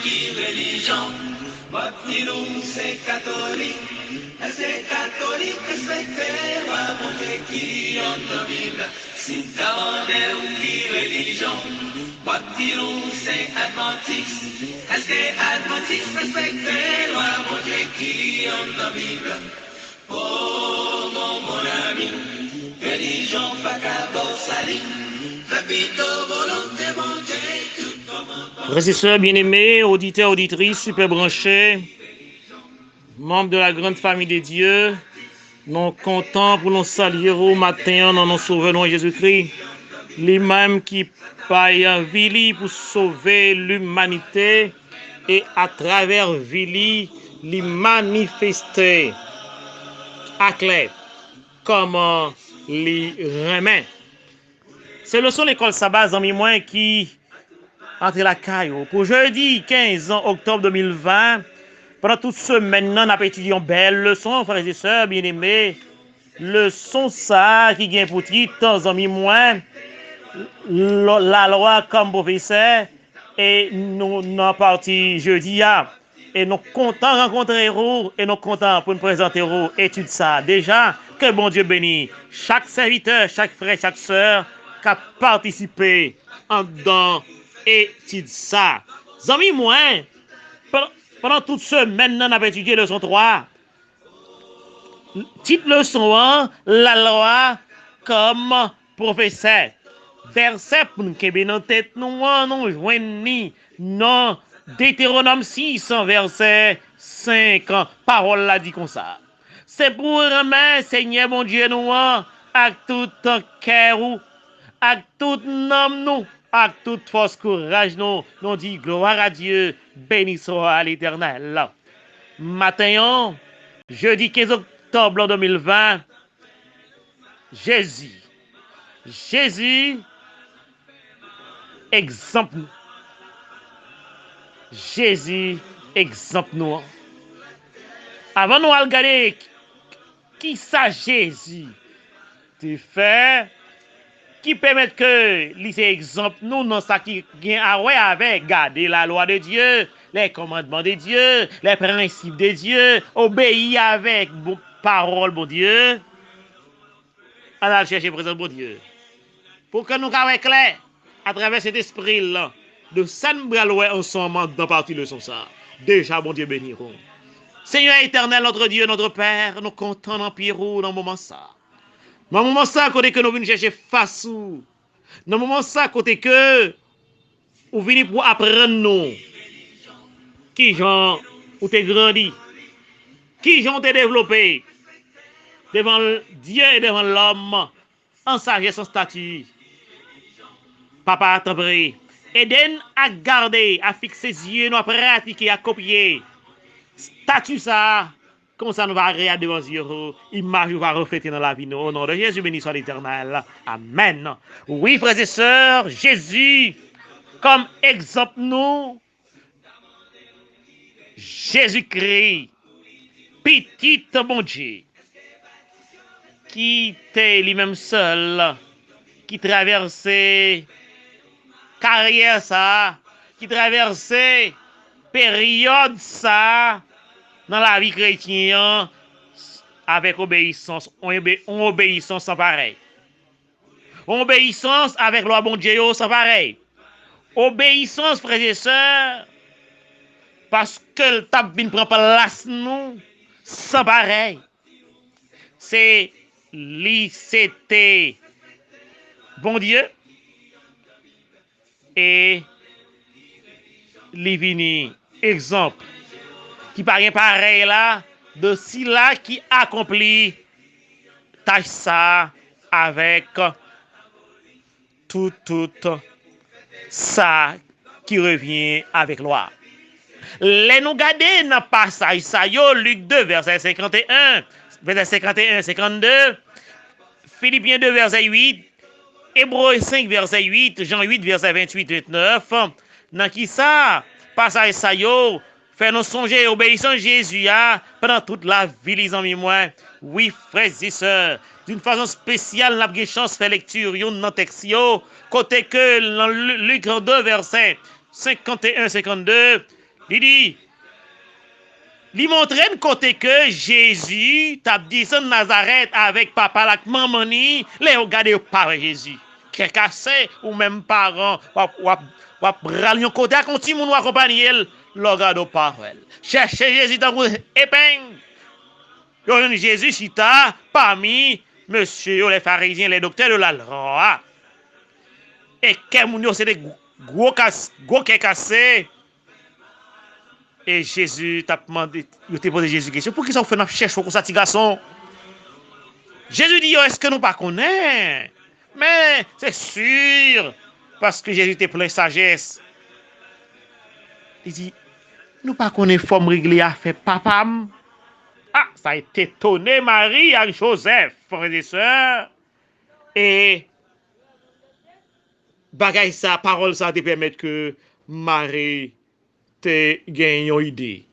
qui religion, nous c'est catholique, c'est catholique, respectez la bonté qui en la Bible. Si qui religion, nous c'est adventiste, c'est adventiste, respectez la bonté qui en la Bible. Oh mon ami, religion pas qu'à salir, repito volonté monter tout comme. Frères et sœurs bien-aimés, auditeurs, auditrices, super branchés, membres de la grande famille de Dieu, nous comptons pour nous saluer au matin dans nos sauveur Jésus-Christ, lui-même qui paye en vie pour sauver l'humanité et à travers vie, lui manifester à clair comment les remet. C'est le son l'école sabbat en moi qui entre la caillou. Pour jeudi 15 octobre 2020, pendant toute semaine, nous avons étudié une belle leçon, frères et sœurs bien-aimés. Leçon ça qui vient pour titre, en moi, la loi comme professeur, et nous avons parti jeudi. Et nous comptons rencontrer vous, et nous comptons pour nous présenter vous étude ça. Déjà, que bon Dieu bénisse chaque serviteur, chaque frère, chaque sœur qui a participé en dedans étude ça. Amis, moi, pendant toute semaine, nous avons étudié leçon 3. Titre leçon 1, la loi comme professeur. Verset pour nous qui dans tête nous, nous joignons non Deutéronome 6, verset 5. Parole la dit comme ça. C'est pour remettre, Seigneur mon Dieu, nous, avec tout cœur, avec tout nom, nous, avec toute force, courage, nous dit gloire à Dieu, béni soit l'Éternel. Matin, jeudi 15 octobre 2020, Jésus, exemple. Jésus, exemple nous. Avant nous regarder qui ça Jésus tu fais, qui permet que c'est exemple nous dans ça qui vient avec garder la loi de Dieu, les commandements de Dieu, les principes de Dieu, obéir avec parole bon Dieu. On va chercher présent bon Dieu. Pour que nous soyons clairs à travers cet esprit-là, de ça nous allons ensemble dans partie de son ça. Déjà, bon Dieu béniront. Seigneur éternel, notre Dieu, notre Père, nous comptons dans Pierrot dans le moment ça. Dans le moment ça, côté que nous venons chercher face ou. Dans le moment ça, côté que nous venons pour apprendre nous. Qui gens ou t'es grandi. Qui gens t'es développé. Devant Dieu et devant l'homme. En sagesse, en statut. Papa, t'en prie. Aide-nous à garder, à fixer ses yeux, à pratiquer, à copier. Statut ça, comme ça nous va agréer devant Dieu, image va refléter dans la vie. Au nom de Jésus, béni soit l'Éternel. Amen. Oui, frères et sœurs, Jésus, comme exemple nous, Jésus-Christ, petit bon Dieu, qui était lui-même seul, qui traversait carrière ça, qui traversait période ça dans la vie chrétienne avec obéissance, on obéissance sans pareil. Obéissance avec loi bon Dieu sans pareil. Obéissance frères et sœurs parce que le tape vient prendre place nous sans pareil. C'est c'était bon Dieu et Livini, exemple, qui paraît pareil là, de celui-là qui accomplit tâche ça avec tout ça qui revient avec loi. Les nous garder dans le passage ça, Luc 2, verset 51, verset 51, 52, Philippiens 2, verset 8, Hébreux 5, verset 8, Jean 8, verset 28, 29, dans qui ça, passage ça, fait nous songer, obéissant Jésus pendant toute la vie, les amis, moi. Oui, frères et sœurs, d'une façon spéciale, la chance de faire lecture, dans le texte, côté que dans Luc 2, verset 51-52, il dit, il montre un côté que Jésus t'a descendu de Nazareth avec papa la maman ni, les regarder pas Jésus. Quelqu'un sait ou même parents ou râler un côté quand ti moun accompagner le regarder pas. Chercher Jésus dans une épingle. Yo Jésus cita parmi monsieur les pharisiens, les docteurs de la loi. Et quel moun yo c'est des gros cassés. Et Jésus t'a demandé, il t'a posé Jésus question, pour qui ça fait nous chercher comme ça petit garçon? Jésus dit, est-ce que nous pas connaissons? Mais c'est sûr, parce que Jésus était plein de sagesse. Il dit, nous pas connaissons forme réglée à faire papa. Ah, ça a été étonné Marie et Joseph, frères et sœurs. Et bagay ça, parole ça te permettre que Marie te gagne une idée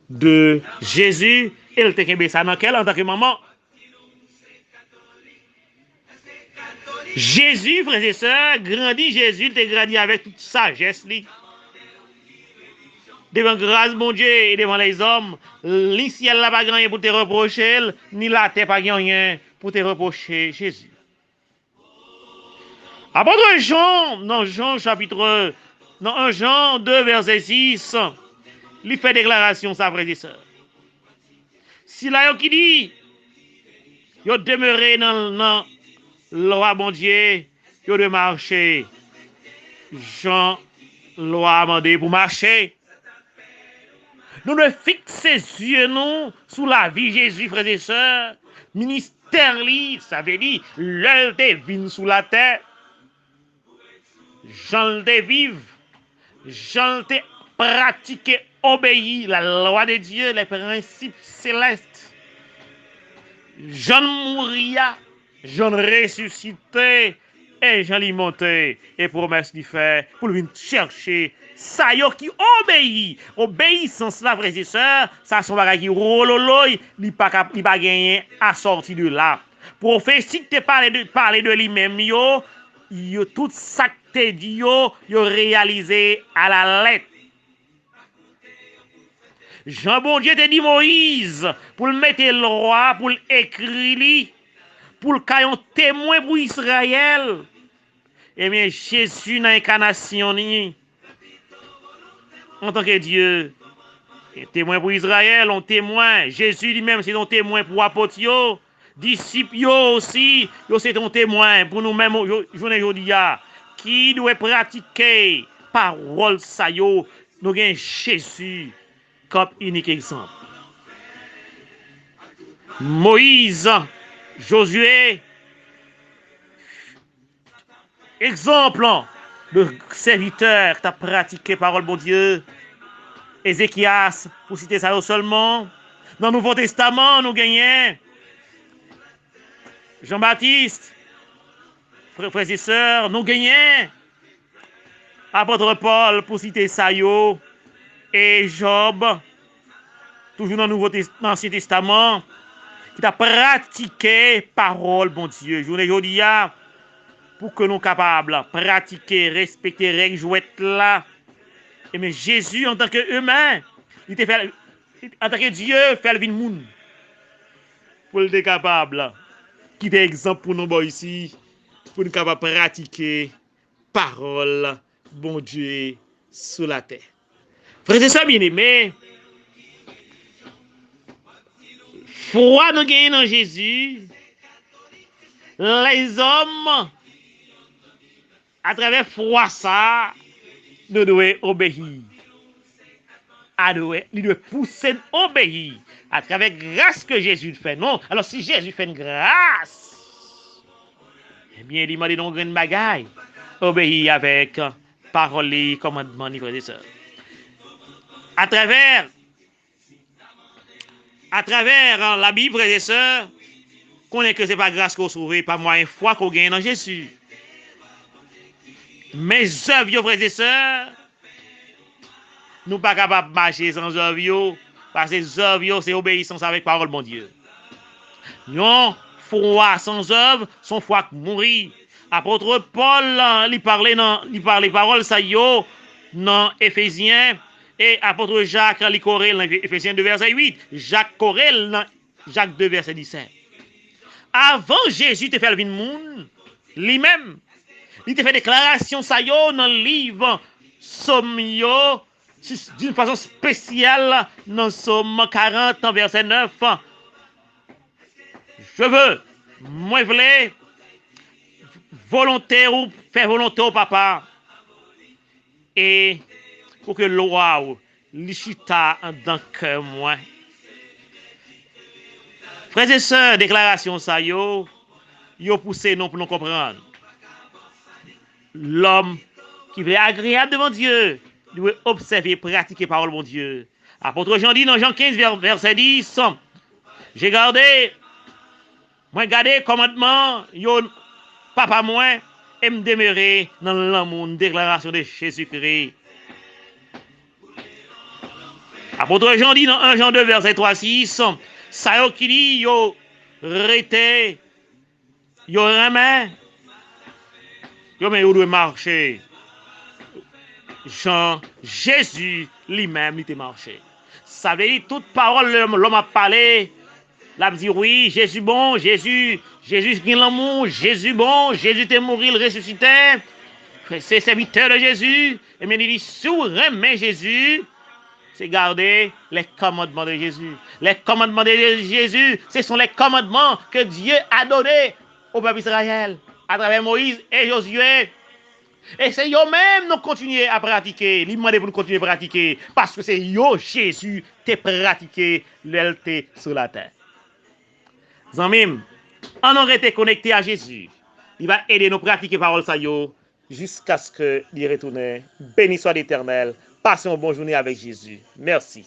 de Jésus. Elle te gagne ça dans quelle en tant que maman? Jésus, frères et sœurs, grandit Jésus, il te grandit avec toute sagesse. Devant grâce, mon Dieu, et devant les hommes, le ciel n'a pas rien pour te reprocher, ni la terre pas rien pour te reprocher, Jésus. Apôtre Jean, dans Jean chapitre, dans 1 Jean 2, verset 6, il fait déclaration, ça, frères et sœurs. Si là, qui dit, il demeuré dans loi, mon Dieu, il de marcher. Jean, loi demandé pour marcher. Nous devons fixer les yeux nous sous la vie de Jésus, frères et sœurs. Ministère, ça veut dire, l'œil divine sous la terre. Jean le vive, Jean le pratique, obéit la loi de Dieu, les principes célestes. Jean mouria, Jean ressuscité, et Jean l'y monté, et promesse d'y faire, pour lui chercher, ça y est qui obéit. Obéissance, la frères et sœurs, ça son bagage qui rololoy, il pas gagner à sortir de là. Prophétie te parler de lui-même, yo tout ça que te dit, yo réalisé à la lettre. Jean bon Dieu te dit Moïse, pour le mettre le roi, pour l'écrire, pour le caillon témoin pour Israël. Eh bien, Jésus dans l'incarnation, en tant que Dieu, témoin pour Israël, on témoin. Jésus lui-même, c'est un témoin pour apôtres, disciples aussi, c'est un témoin pour nous-mêmes, aujourd'hui, qui doit pratiquer parole ça yo, nous avons Jésus comme unique exemple. Moïse, Josué, exemple de serviteur qui a pratiqué parole bon Dieu. Ézéchias, pour citer ça seulement. Dans le Nouveau Testament, nous gagnons Jean-Baptiste, frères et sœurs, nous gagnons apôtre Paul, pour citer ça et Job, toujours dans l'Ancien Testament, qui a pratiqué parole bon Dieu. Je vous dis, pour que nous soyons capables de pratiquer, respecter les règles jouettes là. Et mais Jésus, en tant qu'humain, en tant que Dieu, fait le monde. Pour être capable, qui est exemple pour nous ici, pour nous capables de pratiquer parole, bon Dieu, sur la terre. Frères et sœurs bien-aimés, foi nous gagnons dans Jésus, les hommes, à travers foi ça, nous devons obéir. Il doit pousser obéir à travers grâce que Jésus fait. Non, alors si Jésus fait une grâce, eh bien, il demande donc une bagaille. Obéir avec parole et commandement, frères et sœurs. À travers la Bible, frères et sœurs, qu'on est que ce n'est pas grâce qu'on sauve, pas moyen foi qu'on gagne dans Jésus. Mes œuvres, frères et sœurs, nous ne sommes pas capables de marcher sans œuvres, parce que les œuvres, c'est obéissance avec parole, mon Dieu. Non, foi sans œuvre, son foi mourir. Apôtre Paul, il parlait paroles, ça y est, dans Éphésiens et apôtre Jacques li Corel dans Éphésiens 2 verset 8, Jacques Corel dans Jacques 2 verset 17. Avant Jésus te fait le monde, lui-même, il te fait déclaration ça yo dans le livre Somme yo d'une façon spéciale dans Somme 40 verset 9. Je veux, moi voulais volontaire ou faire volonté au papa et pour que loi ou l'ishita en dans cœur moi. Frères et sœurs, déclaration ça yo poussé non pour nous comprendre. L'homme qui veut être agréable devant Dieu doit observer et pratiquer la parole de mon Dieu. Apôtre Jean dit dans Jean 15 verset 10, j'ai gardé commandement yo papa moi et me demeurer dans l'amour, déclaration de Jésus-Christ. Apôtre Jean dit dans 1 Jean 2 verset 3 6, ça yo qui dit yo rete yo remet yo mais yo doit marcher. Jean Jésus lui-même il te marché. Ça veut dire toute parole l'homme a parlé. Là, me dit oui, Jésus bon, Jésus qui l'amour, Jésus bon, Jésus t'est mort, il ressuscité. C'est serviteur de Jésus. Et bien il dit, sous remet Jésus, c'est garder les commandements de Jésus. Les commandements de Jésus, ce sont les commandements que Dieu a donnés au peuple Israël à travers Moïse et Josué. Et c'est eux-mêmes nous continuer à pratiquer. Ils demandent pour nous continuer à pratiquer. Parce que c'est eux, Jésus, qui pratiqué l'LT sur la terre. Zamim, on aurait été connecté à Jésus. Il va aider nous à pratiquer la parole jusqu'à ce qu'il retourne. Béni soit l'Éternel. Passez une bonne journée avec Jésus. Merci.